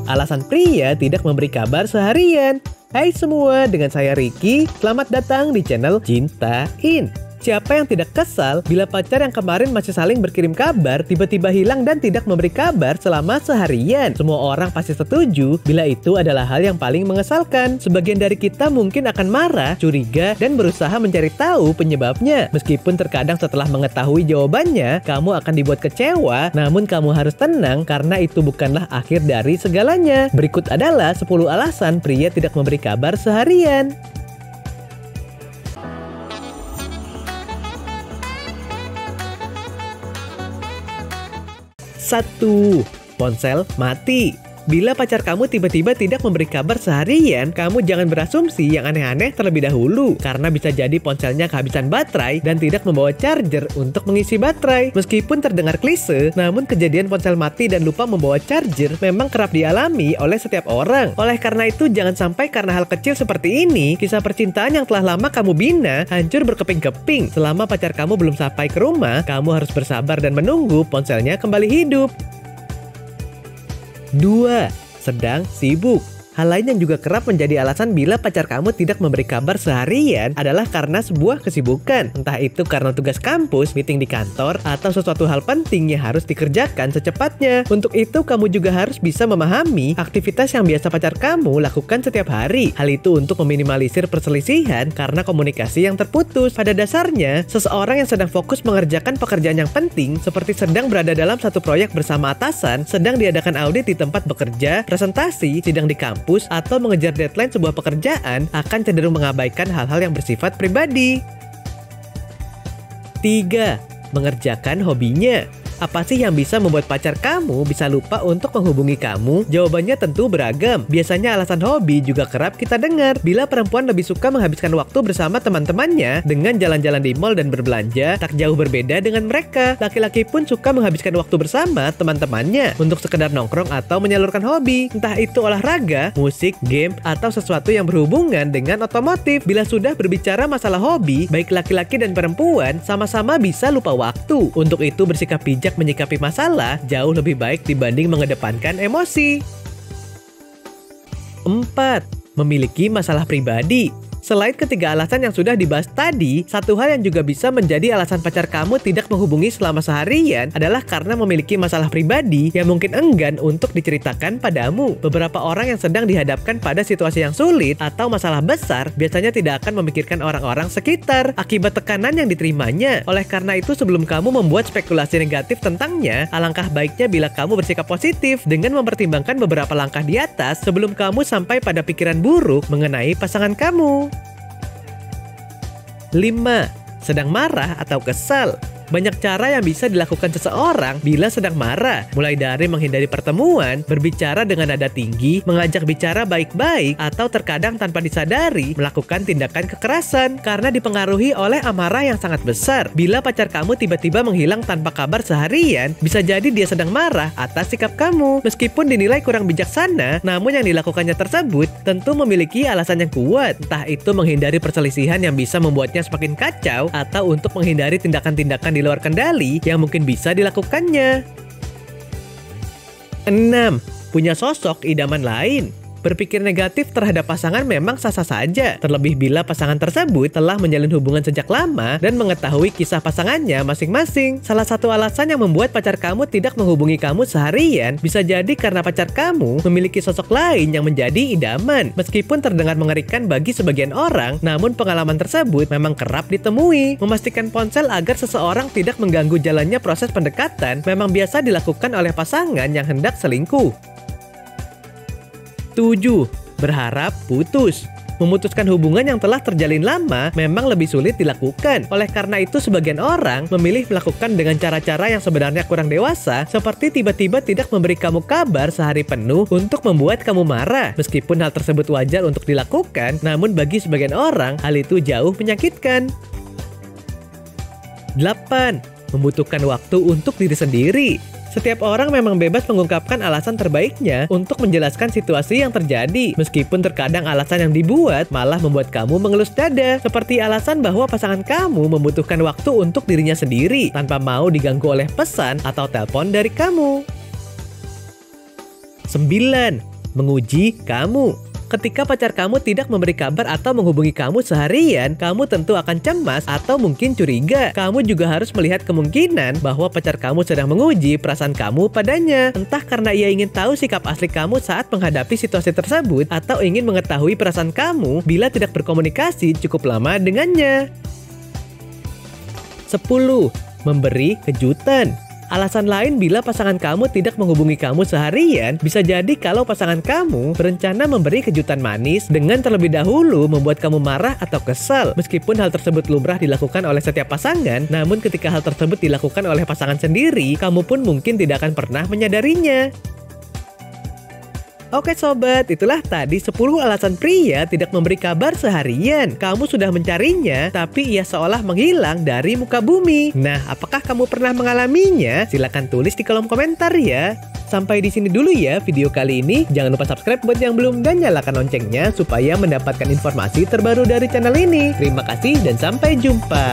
alasan pria tidak memberi kabar seharian. Hai semua, dengan saya Ricky. Selamat datang di channel Cintain. Siapa yang tidak kesal bila pacar yang kemarin masih saling berkirim kabar tiba-tiba hilang dan tidak memberi kabar selama seharian? Semua orang pasti setuju bila itu adalah hal yang paling mengesalkan. Sebagian dari kita mungkin akan marah, curiga, dan berusaha mencari tahu penyebabnya. Meskipun terkadang setelah mengetahui jawabannya, kamu akan dibuat kecewa, namun kamu harus tenang karena itu bukanlah akhir dari segalanya. Berikut adalah 10 alasan pria tidak memberi kabar seharian. 1. Ponsel mati. Bila pacar kamu tiba-tiba tidak memberi kabar seharian, kamu jangan berasumsi yang aneh-aneh terlebih dahulu. Karena bisa jadi ponselnya kehabisan baterai dan tidak membawa charger untuk mengisi baterai. Meskipun terdengar klise, namun kejadian ponsel mati dan lupa membawa charger memang kerap dialami oleh setiap orang. Oleh karena itu, jangan sampai karena hal kecil seperti ini, kisah percintaan yang telah lama kamu bina hancur berkeping-keping. Selama pacar kamu belum sampai ke rumah, kamu harus bersabar dan menunggu ponselnya kembali hidup. 2. Sedang sibuk. Hal lain yang juga kerap menjadi alasan bila pacar kamu tidak memberi kabar seharian adalah karena sebuah kesibukan. Entah itu karena tugas kampus, meeting di kantor, atau sesuatu hal penting yang harus dikerjakan secepatnya. Untuk itu, kamu juga harus bisa memahami aktivitas yang biasa pacar kamu lakukan setiap hari. Hal itu untuk meminimalisir perselisihan karena komunikasi yang terputus. Pada dasarnya, seseorang yang sedang fokus mengerjakan pekerjaan yang penting, seperti sedang berada dalam satu proyek bersama atasan, sedang diadakan audit di tempat bekerja, presentasi, sidang di kampus, atau mengejar deadline sebuah pekerjaan, akan cenderung mengabaikan hal-hal yang bersifat pribadi. 3. Mengerjakan hobinya. Apa sih yang bisa membuat pacar kamu bisa lupa untuk menghubungi kamu? Jawabannya tentu beragam. Biasanya alasan hobi juga kerap kita dengar. Bila perempuan lebih suka menghabiskan waktu bersama teman-temannya dengan jalan-jalan di mall dan berbelanja, tak jauh berbeda dengan mereka. Laki-laki pun suka menghabiskan waktu bersama teman-temannya untuk sekedar nongkrong atau menyalurkan hobi. Entah itu olahraga, musik, game, atau sesuatu yang berhubungan dengan otomotif. Bila sudah berbicara masalah hobi, baik laki-laki dan perempuan sama-sama bisa lupa waktu. Untuk itu bersikap bijak menyikapi masalah jauh lebih baik dibanding mengedepankan emosi. 4. Memiliki masalah pribadi. Selain ketiga alasan yang sudah dibahas tadi, satu hal yang juga bisa menjadi alasan pacar kamu tidak menghubungi selama seharian adalah karena memiliki masalah pribadi yang mungkin enggan untuk diceritakan padamu. Beberapa orang yang sedang dihadapkan pada situasi yang sulit atau masalah besar biasanya tidak akan memikirkan orang-orang sekitar akibat tekanan yang diterimanya. Oleh karena itu, sebelum kamu membuat spekulasi negatif tentangnya, alangkah baiknya bila kamu bersikap positif dengan mempertimbangkan beberapa langkah di atas sebelum kamu sampai pada pikiran buruk mengenai pasangan kamu. 5. Sedang marah atau kesal. Banyak cara yang bisa dilakukan seseorang bila sedang marah, mulai dari menghindari pertemuan, berbicara dengan nada tinggi, mengajak bicara baik-baik, atau terkadang tanpa disadari melakukan tindakan kekerasan karena dipengaruhi oleh amarah yang sangat besar. Bila pacar kamu tiba-tiba menghilang tanpa kabar seharian, bisa jadi dia sedang marah atas sikap kamu. Meskipun dinilai kurang bijaksana, namun yang dilakukannya tersebut tentu memiliki alasan yang kuat. Entah itu menghindari perselisihan yang bisa membuatnya semakin kacau, atau untuk menghindari tindakan-tindakan di luar kendali yang mungkin bisa dilakukannya. 6. Punya sosok idaman lain. Berpikir negatif terhadap pasangan memang sah-sah saja, terlebih bila pasangan tersebut telah menjalin hubungan sejak lama dan mengetahui kisah pasangannya masing-masing. Salah satu alasan yang membuat pacar kamu tidak menghubungi kamu seharian bisa jadi karena pacar kamu memiliki sosok lain yang menjadi idaman. Meskipun terdengar mengerikan bagi sebagian orang, namun pengalaman tersebut memang kerap ditemui. Memastikan ponsel agar seseorang tidak mengganggu jalannya proses pendekatan memang biasa dilakukan oleh pasangan yang hendak selingkuh. 7. Berharap putus. Memutuskan hubungan yang telah terjalin lama memang lebih sulit dilakukan. Oleh karena itu, sebagian orang memilih melakukan dengan cara-cara yang sebenarnya kurang dewasa, seperti tiba-tiba tidak memberi kamu kabar sehari penuh untuk membuat kamu marah. Meskipun hal tersebut wajar untuk dilakukan, namun bagi sebagian orang, hal itu jauh menyakitkan. 8. Membutuhkan waktu untuk diri sendiri. Setiap orang memang bebas mengungkapkan alasan terbaiknya untuk menjelaskan situasi yang terjadi. Meskipun terkadang alasan yang dibuat malah membuat kamu mengelus dada. Seperti alasan bahwa pasangan kamu membutuhkan waktu untuk dirinya sendiri tanpa mau diganggu oleh pesan atau telepon dari kamu. 9. menguji kamu. Ketika pacar kamu tidak memberi kabar atau menghubungi kamu seharian, kamu tentu akan cemas atau mungkin curiga. Kamu juga harus melihat kemungkinan bahwa pacar kamu sedang menguji perasaan kamu padanya. Entah karena ia ingin tahu sikap asli kamu saat menghadapi situasi tersebut, atau ingin mengetahui perasaan kamu bila tidak berkomunikasi cukup lama dengannya. 10. Memberi kejutan. Alasan lain bila pasangan kamu tidak menghubungi kamu seharian bisa jadi kalau pasangan kamu berencana memberi kejutan manis dengan terlebih dahulu membuat kamu marah atau kesal. Meskipun hal tersebut lumrah dilakukan oleh setiap pasangan, namun ketika hal tersebut dilakukan oleh pasangan sendiri, kamu pun mungkin tidak akan pernah menyadarinya. Oke sobat, itulah tadi 10 alasan pria tidak memberi kabar seharian. Kamu sudah mencarinya, tapi ia seolah menghilang dari muka bumi. Nah, apakah kamu pernah mengalaminya? Silahkan tulis di kolom komentar ya. Sampai di sini dulu ya video kali ini. Jangan lupa subscribe buat yang belum dan nyalakan loncengnya supaya mendapatkan informasi terbaru dari channel ini. Terima kasih dan sampai jumpa.